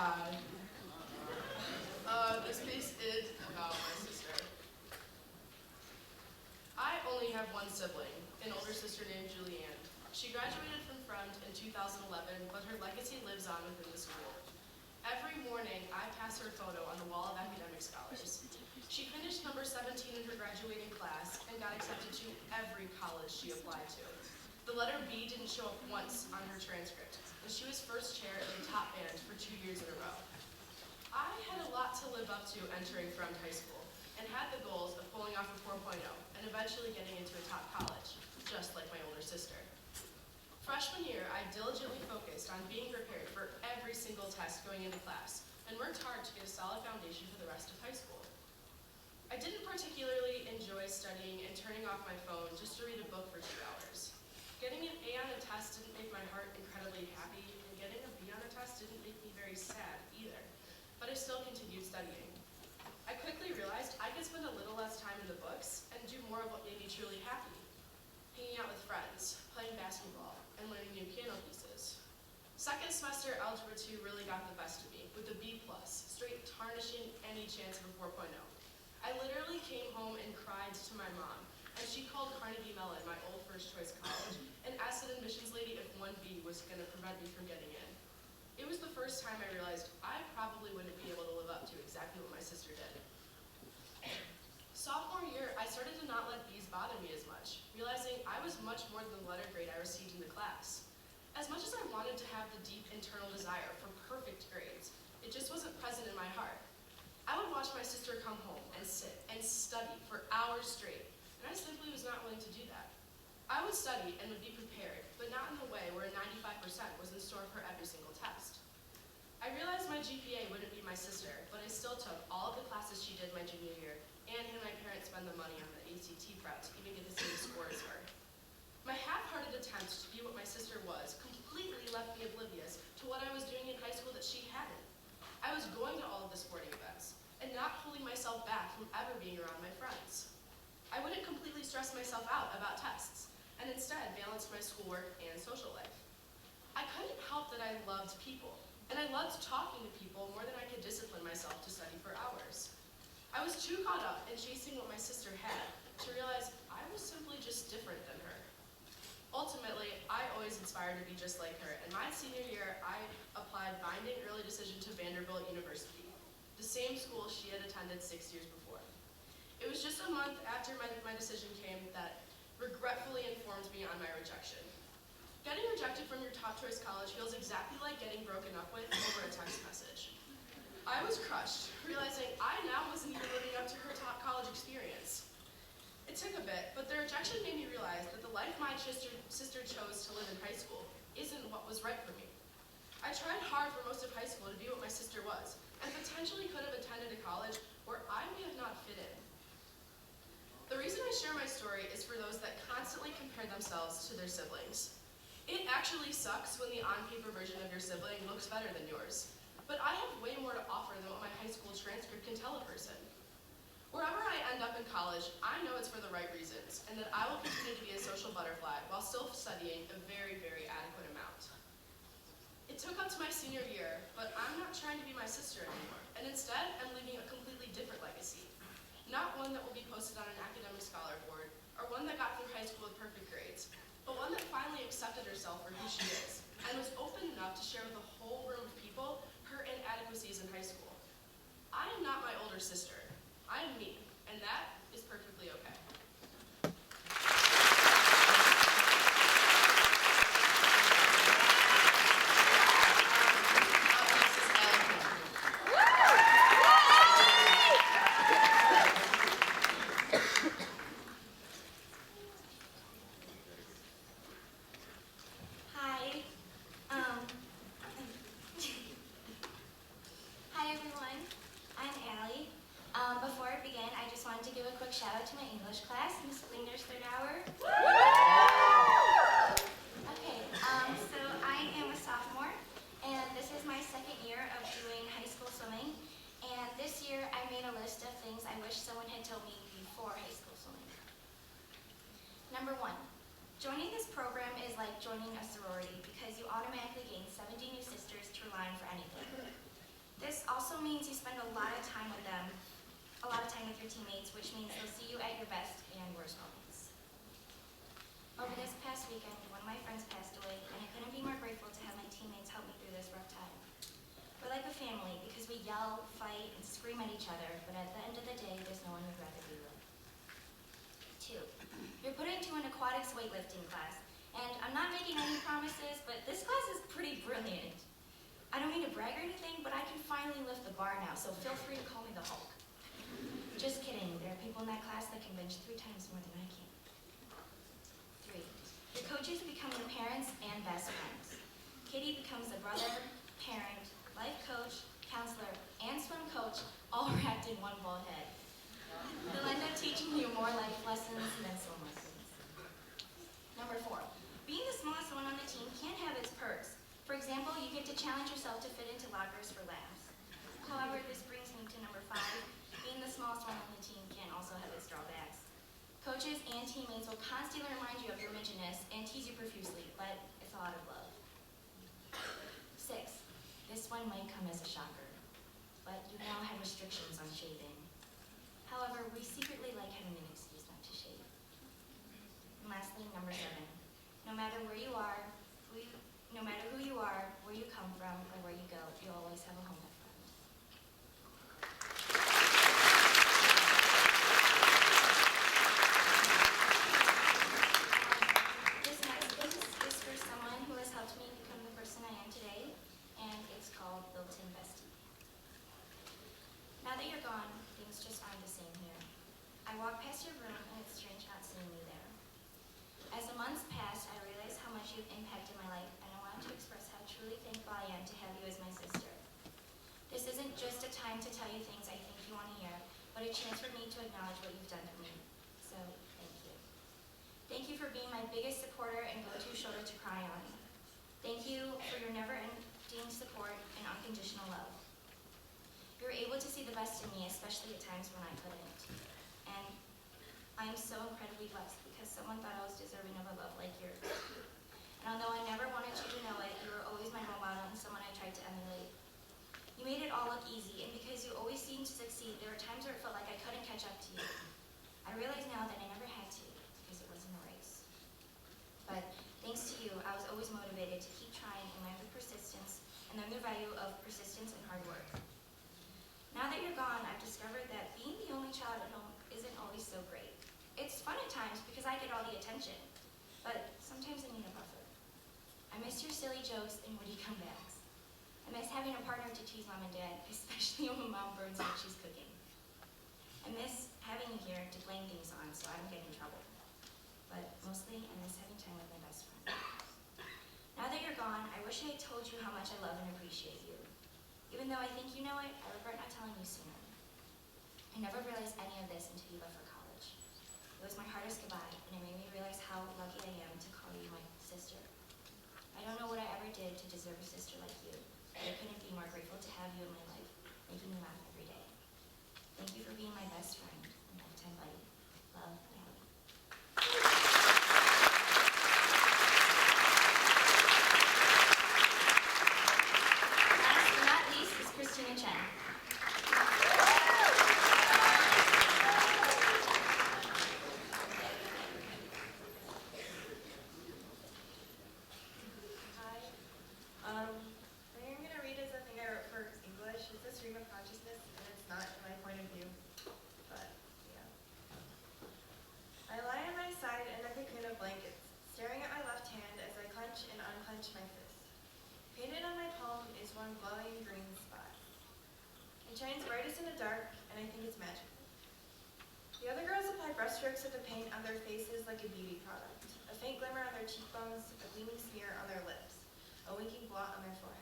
Hi. This piece is about my sister. I only have one sibling, an older sister named Julianne. She graduated from Fremd in 2011, but her legacy lives on within the school. Every morning, I pass her photo on the wall of academic scholars. She finished number 17 in her graduating class and got accepted to every college she applied to. The letter B didn't show up once on her transcript, and she was first chair in the top band for 2 years in a row. I had a lot to live up to entering Fremd High School, and had the goals of pulling off a 4.0 and eventually getting into a top college, just like my older sister. Freshman year, I diligently focused on being prepared for every single test going into class, and worked hard to get a solid foundation for the rest of high school. I didn't particularly enjoy studying and turning off my phone just to read a book for 2 hours. Getting an A on a test didn't make my heart incredibly happy, and getting a B on a test didn't make me very sad either, but I still continued studying. I quickly realized I could spend a little less time in the books and do more of what made me truly happy. Hanging out with friends, playing basketball, and learning new piano pieces. Second semester, Algebra 2 really got the best of me, with a B+, straight tarnishing any chance of a 4.0. I literally came home and cried to my mom, and she called Carnegie Mellon, my old first choice college, and asked an admissions lady if 1B was going to prevent me from getting in. It was the first time I realized I probably wouldn't be able to live up to exactly what my sister did. Sophomore year, I started to not let B's bother me as much, realizing I was much more than the letter grade I received in the class. As much as I wanted to have the deep internal desire for perfect grades, it just wasn't present in my heart. I would watch my sister come home and sit and study for hours straight, and I simply was not willing to do that. I would study and would be prepared, but not in the way where a 95% was in store for every single test. I realized my GPA wouldn't be my sister, but I still took all of the classes she did my junior year and had my parents spend the money on the ACT prep to even get the same score as her. My half-hearted attempt to be what my sister was completely left me oblivious to what I was doing in high school that she hadn't. I was going to all of the sporting events and not holding myself back from ever being around my friends. I wouldn't completely stress myself out about tests, and instead balanced my schoolwork and social life. I couldn't help that I loved people, and I loved talking to people more than I could discipline myself to study for hours. I was too caught up in chasing what my sister had to realize I was simply just different than her. Ultimately, I always inspired to be just like her, and my senior year, I applied binding early decision to Vanderbilt University, the same school she had attended 6 years before. It was just a month after my decision came that regretfully informed me on my rejection. Getting rejected from your top choice college feels exactly like getting broken up with over a text message. I was crushed, realizing I now wasn't even living up to her top college experience. It took a bit, but the rejection made me realize that the life my sister chose to live in high school isn't what was right for me. I tried hard for most of high school to be what my sister was, and potentially could have attended a college where I may have not fit in. The reason I share my story is for those that constantly compare themselves to their siblings. It actually sucks when the on-paper version of your sibling looks better than yours, but I have way more to offer than what my high school transcript can tell a person. Wherever I end up in college, I know it's for the right reasons, and that I will continue to be a social butterfly while still studying a very, very adequate amount. It took up to my senior year, but I'm not trying to be my sister anymore, and instead I'm leaving a completely different legacy. Not one that will be posted on an academic scholar board, or one that got through high school with perfect grades, but one that finally accepted herself for who she is, and was open enough to share with a whole room of people her inadequacies in high school. I am not my older sister. I am me, and that is perfectly okay. Hi. Hi everyone. I'm Allie. Before I begin, I just wanted to give a quick shout out to my English class, Miss Linger's third hour. Okay, so I am a sophomore, and this is my second year of doing high school swimming. And this year, I made a list of things I wish someone had told me before high school swimming. Number 1. Joining this program is like joining a sorority because you automatically gain 70 new sisters to rely on for anything. also means you spend a lot of time with them, a lot of time with your teammates, which means they'll see you at your best and worst moments. Over this past weekend, one of my friends passed away, and I couldn't be more grateful to have my teammates help me through this rough time. We're like a family because we yell, fight, and scream at each other, but at the end of the day, there's no one we'd rather be with. 2, you're put into an aquatics weightlifting class, and I'm not making any promises, but this class is pretty brilliant. I don't mean to brag or anything, but I can finally lift the bar now, so feel free to call me the Hulk. Just kidding, there are people in that class that can bench 3 times more than I can. 3, your coaches become your parents and best friends. Katie becomes a brother, parent, life coach, counselor, and swim coach, all wrapped in one bald head. They'll end up teaching you more life lessons than swim lessons. Number 4, being the smallest one on the team can have its perks. For example, you get to challenge yourself to fit into lockers for laughs. However, this brings me to number 5. Being the smallest one on the team can also have its drawbacks. Coaches and teammates will constantly remind you of your midgetness and tease you profusely, but it's a lot of love. 6, this one might come as a shocker, but you now have restrictions on shaving. However, we secretly like having an excuse not to shave. And lastly, number 7, no matter where you are, no matter who you are, where you come from, or where you go, you always have a home at Fremd. This next piece is for someone who has helped me become the person I am today, and it's called Built-in Bestie. Now that you're gone, things just aren't the same here. I walk past your room, and it's strange not seeing you there. As the months passed, I realized how much you've impacted my life, and I wanted to express how truly thankful I am to have you as my sister. This isn't just a time to tell you things I think you want to hear, but a chance for me to acknowledge what you've done for me. So, thank you. Thank you for being my biggest supporter and go-to shoulder to cry on. Thank you for your never-ending support and unconditional love. You were able to see the best in me, especially at times when I couldn't. And I am so incredibly blessed because someone thought I was deserving of a love like yours. And although I never wanted you to know it, you were always my role model and someone I tried to emulate. You made it all look easy, and because you always seemed to succeed, there were times where it felt like I couldn't catch up to you. I realize now that I never had to, because it wasn't a race. But thanks to you, I was always motivated to keep trying and learn the persistence, and learn the value of persistence and hard work. Now that you're gone, I've discovered that being the only child at home isn't always so great. It's fun at times because I get all the attention, but sometimes I need a buffer. I miss your silly jokes and witty comebacks. I miss having a partner to tease mom and dad, especially when mom burns what she's cooking. I miss having you here to blame things on so I don't get in trouble. But mostly, I miss having time with my best friend. Now that you're gone, I wish I had told you how much I love and appreciate you. Even though I think you know it, I regret not telling you sooner. I never realized any of this until you left for college. It was my hardest goodbye, and it made me realize how lucky I am to call you my sister. I don't know what I ever did to deserve a sister like you, but I couldn't be more grateful to have you in my life, making me laugh every day. Thank you for being my best friend and lifetime buddy. Love, Allie. Last but not least is Christina Chen. What I'm going to read is a thing I wrote for English. It's a stream of consciousness, and it's not in my point of view, but yeah. I lie on my side in a cocoon of blankets, staring at my left hand as I clench and unclench my fist. Painted on my palm is one glowing green spot. It shines brightest in the dark, and I think it's magical. The other girls apply brushstrokes of the paint on their faces like a beauty product, a faint glimmer on their cheekbones, a gleaming smear on their lips, a winking blot on their foreheads.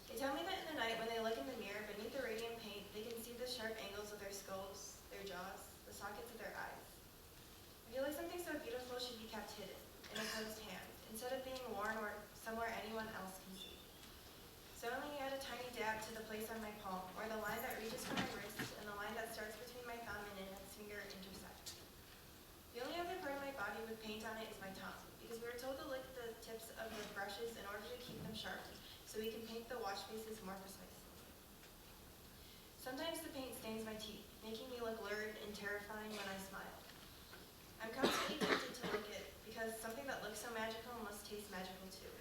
They tell me that in the night when they look in the mirror beneath the radiant paint, they can see the sharp angles of their skulls, their jaws, the sockets of their eyes. I feel like something so beautiful should be kept hidden, in a closed hand, instead of being worn or somewhere anyone else can see. So I only add a tiny dab to the place on my palm, or the line that reaches from my wrist, and the line that starts between my thumb and index finger intersect. The only other part of my body with paint on it is my tongue, because we were told to lick the tips of the brushes in order to keep them sharp, so we can paint the wash faces more precisely. Sometimes the paint stains my teeth, making me look lurid and terrifying when I smile. I'm constantly tempted to lick it because something that looks so magical must taste magical too.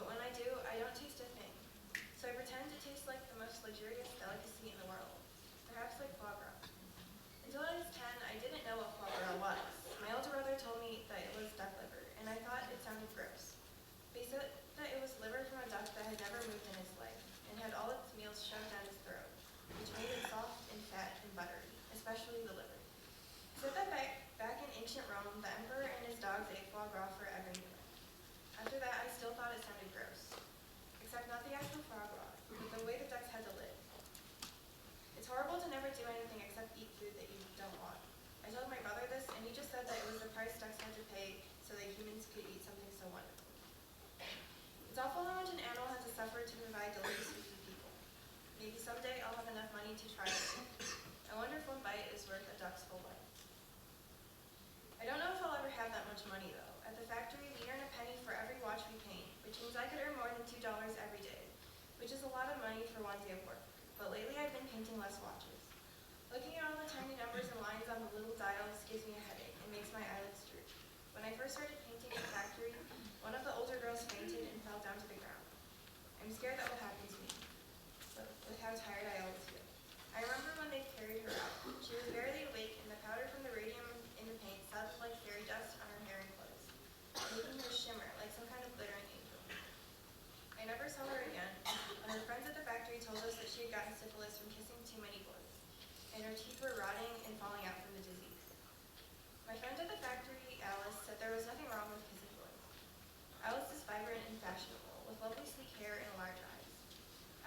But when I do, I don't taste a thing. So I pretend to taste like the most luxurious delicacy in the world, perhaps like foie gras. Until I was 10, I didn't know what foie gras was. My older brother told me that it was duck liver, and I thought it sounded gross. They said that it was liver from a duck that had never moved in its life, and had all its meals shoved down its throat, which made it soft and fat and buttery, especially the liver. Said that back in ancient Rome, the emperor and his dogs ate foie gras for every meal. After that, I still thought it sounded gross. Except not the actual foie gras, but the way the ducks had to live. It's horrible to never do anything except eat food that you don't want. I told my brother this, and he just said that it was the price ducks had to pay so that humans could eat something so wonderful. It's awful how much an animal has to suffer to provide delicious food to people. Maybe someday I'll have enough money to try it. I wonder if one bite is worth a duck's whole life. I don't know if I'll ever have that much money though. At the factory, we earn a penny for every watch we paint, which means I could earn more than $2 every day, which is a lot of money for one day of work. But lately I've been painting less watches. Looking at all the tiny numbers and lines on the little dials gives me a headache and makes my eyelids droop. When I first started painting in the factory, one of the older girls fainted and fell down to the ground. I'm scared that will happen to me, with how tired I always feel. I remember when they carried her out. She was barely awake, and the powder from the radium in the paint sounded like fairy dust on her hair and clothes, making her shimmer like some kind of glittering angel. I never saw her again, and her friends at the factory told us that she had gotten syphilis from kissing too many boys, and her teeth were rotting and falling out from the disease. My friend at the factory, Alice, said there was nothing wrong with kissing boys. Alice is vibrant and fashionable, with lovely sleek hair and large eyes.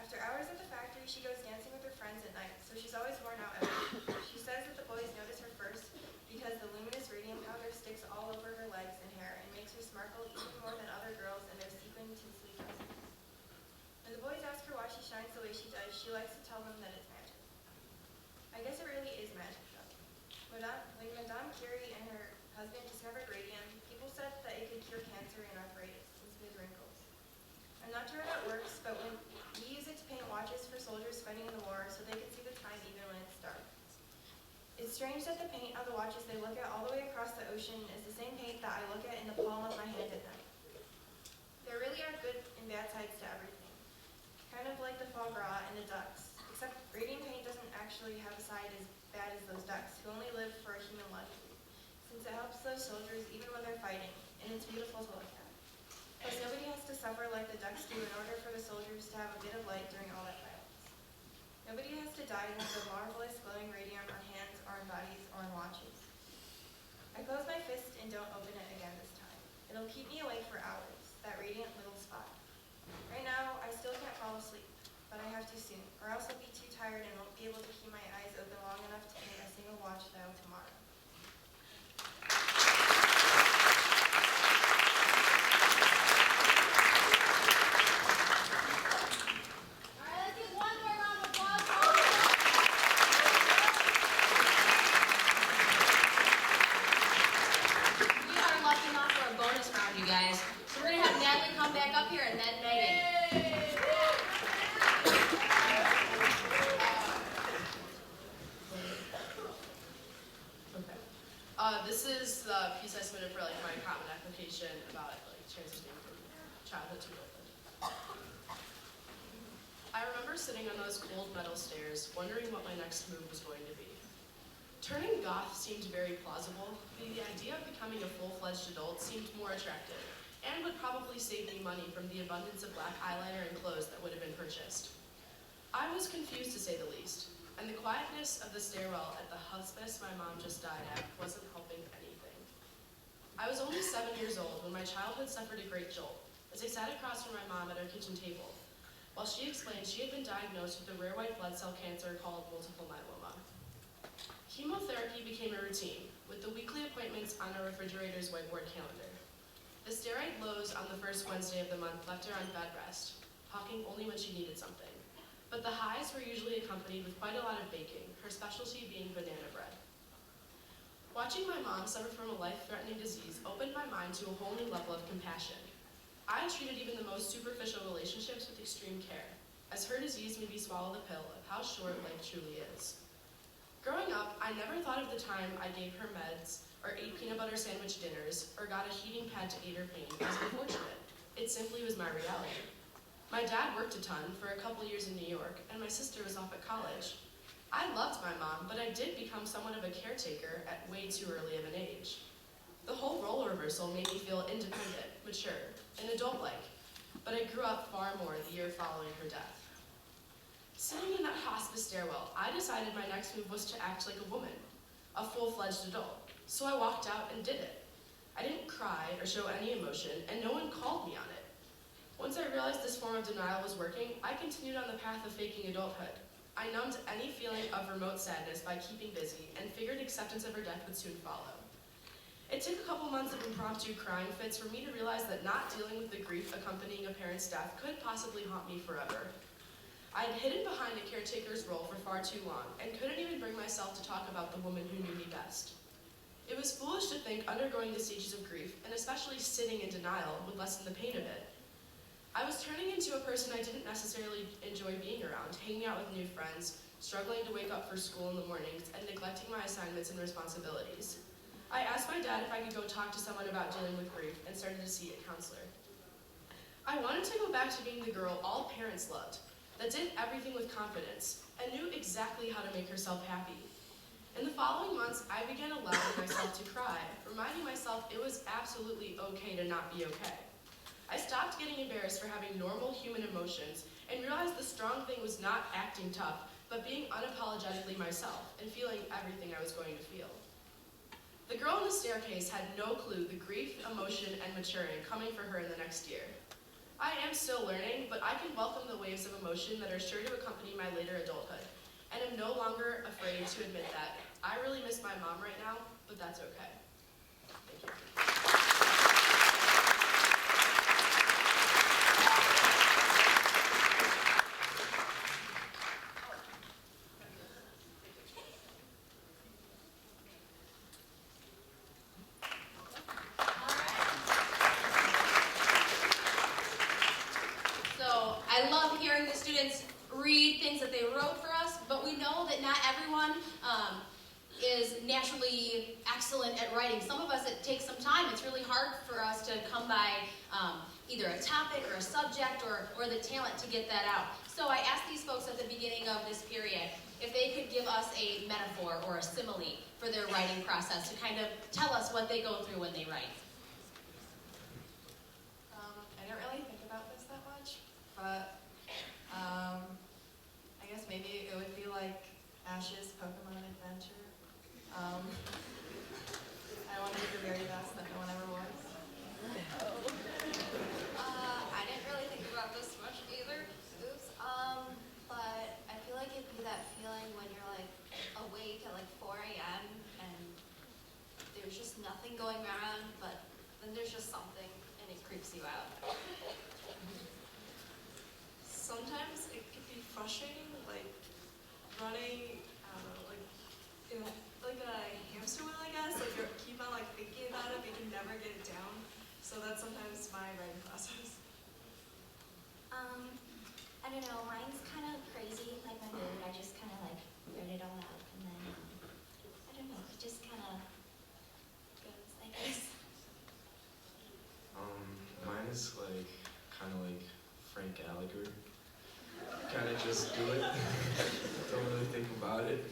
After hours at the factory, she goes dancing with her friends at night, so she's always worn out every day. She says that the boys notice her first because the luminous radium powder sticks all over her legs and hair and makes her sparkle even more than other girls in their sequin tinsely dresses. When the boys ask her why she shines the way she does, she likes to tell them that it's magic. I guess it really is magic, though. When Madame Curie and her husband discovered radium, people said that it could cure cancer and arthritis and smooth wrinkles. I'm not sure how that works, but when we use it to paint watches for soldiers fighting in the war so they can see the time even when it's dark. It's strange that the paint on the watches they look at all the way across the ocean is the same paint that I look at in the palm of my hand at night. There really are good and bad sides to everything. Kind of like the foie gras and the ducks, except radium paint doesn't actually have a side as bad as those ducks, who only live for a human luxury, since it helps those soldiers even when they're fighting, and it's beautiful to look at. Plus, nobody has to suffer like the ducks do in order for the soldiers to have a bit of light during all that violence. Nobody has to die to have the marvelous glowing radium on hands or on bodies or on watches. I close my fist and don't open it again this time. It'll keep me awake for hours, that radiant little spot. Right now, I still can't fall asleep, but I have to soon, or else I'll be too tired and won't be able to keep my eyes open long enough to paint a single watch dial tomorrow. You guys. So we're going to have Natalie come back up here and then Megan. Okay. This is the piece I submitted for my common application about transitioning from childhood to adulthood. I remember sitting on those cold metal stairs, wondering what my next move was going to be. Turning goth seemed very plausible. The idea of becoming a full-fledged adult seemed more attractive, and would probably save me money from the abundance of black eyeliner and clothes that would have been purchased. I was confused to say the least, and the quietness of the stairwell at the hospice my mom just died at wasn't helping anything. I was only 7 years old when my childhood suffered a great jolt, as I sat across from my mom at our kitchen table, while she explained she had been diagnosed with a rare white blood cell cancer called multiple myeloma. Chemotherapy became a routine, with the weekly appointments on our refrigerator's whiteboard calendar. The steroid lows on the first Wednesday of the month left her on bed rest, talking only when she needed something. But the highs were usually accompanied with quite a lot of baking, her specialty being banana bread. Watching my mom suffer from a life-threatening disease opened my mind to a whole new level of compassion. I treated even the most superficial relationships with extreme care. as her disease made me swallow the pill of how short life truly is. Growing up, I never thought of the time I gave her meds, or ate peanut butter sandwich dinners, or got a heating pad to aid her pain as unfortunate. It simply was my reality. My dad worked a ton for a couple years in New York, and my sister was off at college. I loved my mom, but I did become somewhat of a caretaker at way too early of an age. The whole role reversal made me feel independent, mature, and adult-like, but I grew up far more the year following her death. Sitting in that hospice stairwell, I decided my next move was to act like a woman, a full-fledged adult, so I walked out and did it. I didn't cry or show any emotion, and no one called me on it. Once I realized this form of denial was working, I continued on the path of faking adulthood. I numbed any feeling of remote sadness by keeping busy, and figured acceptance of her death would soon follow. It took a couple months of impromptu crying fits for me to realize that not dealing with the grief accompanying a parent's death could possibly haunt me forever. I had hidden behind a caretaker's role for far too long, and couldn't even bring myself to talk about the woman who knew me best. It was foolish to think undergoing the stages of grief, and especially sitting in denial, would lessen the pain of it. I was turning into a person I didn't necessarily enjoy being around, hanging out with new friends, struggling to wake up for school in the mornings, and neglecting my assignments and responsibilities. I asked my dad if I could go talk to someone about dealing with grief, and started to see a counselor. I wanted to go back to being the girl all parents loved, that did everything with confidence, and knew exactly how to make herself happy. In the following months, I began allowing myself to cry, reminding myself it was absolutely okay to not be okay. I stopped getting embarrassed for having normal human emotions, and realized the strong thing was not acting tough, but being unapologetically myself, and feeling everything I was going to feel. The girl on the staircase had no clue the grief, emotion, and maturing coming for her in the next year. I am still learning, but I can welcome the waves of emotion that are sure to accompany my later adulthood, and am no longer afraid to admit that I really miss my mom right now, but that's okay. Thank you. So I love hearing the students read things that they wrote for us, but we know that not everyone is naturally excellent at writing. Some of us, it takes some time. It's really hard for us to come by either a topic or a subject or the talent to get that out. So I asked these folks at the beginning of this period if they could give us a metaphor or a simile for their writing process to kind of tell us what they go through when they write. I didn't really think about this that much, but I guess maybe it would be like Ash's Pokemon Adventure. I want to be the very best that no one ever was. I didn't really think about this much either. Oops. But I feel like it'd be that feeling when you're like awake at like 4 a.m. and there's just nothing going on, but then there's just something and it creeps you out. Sometimes it could be frustrating, like running, I don't know, like in like a hamster wheel, I guess. Like you keep on like thinking about it, but you can never get it down. So that's sometimes my writing process. I don't know, mine's kind of crazy, like my mood. I just kind of like write it all out, and then, I don't know, it just kind of goes, I guess. Mine is like kind of like Frank Gallagher. Kind of just do it. Don't really think about it.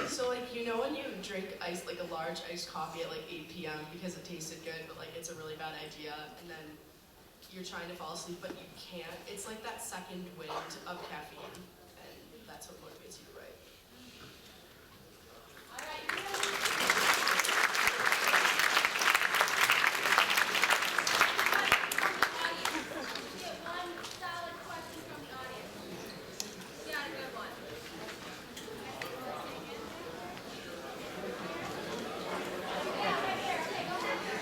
So like, you know when you drink ice, like a large iced coffee at like 8 p.m. because it tasted good, but like it's a really bad idea, and then you're trying to fall asleep, but you can't. It's like that second wind of caffeine, and that's what motivates you to write. All right, you're get one solid question from the audience. Yeah, good one. Yeah, right there. Okay, go ahead.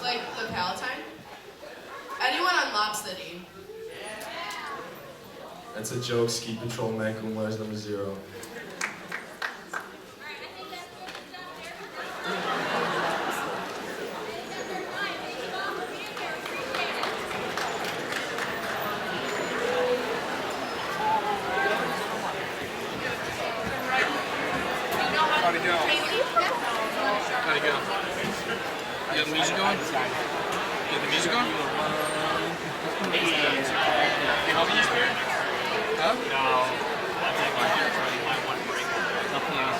Like the Palatine? Anyone on Lob City? That's a joke. Ski Patrol Magnum wears number 0. All right, I think that's good. Good job there. How'd it go? How'd it go? You got the music going? You got the music going? You helping you, Spirit? Huh? No. I'll take my one break. Nothing else.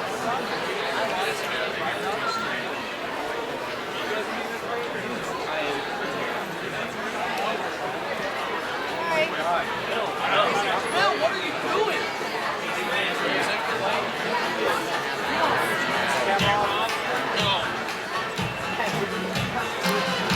Hi.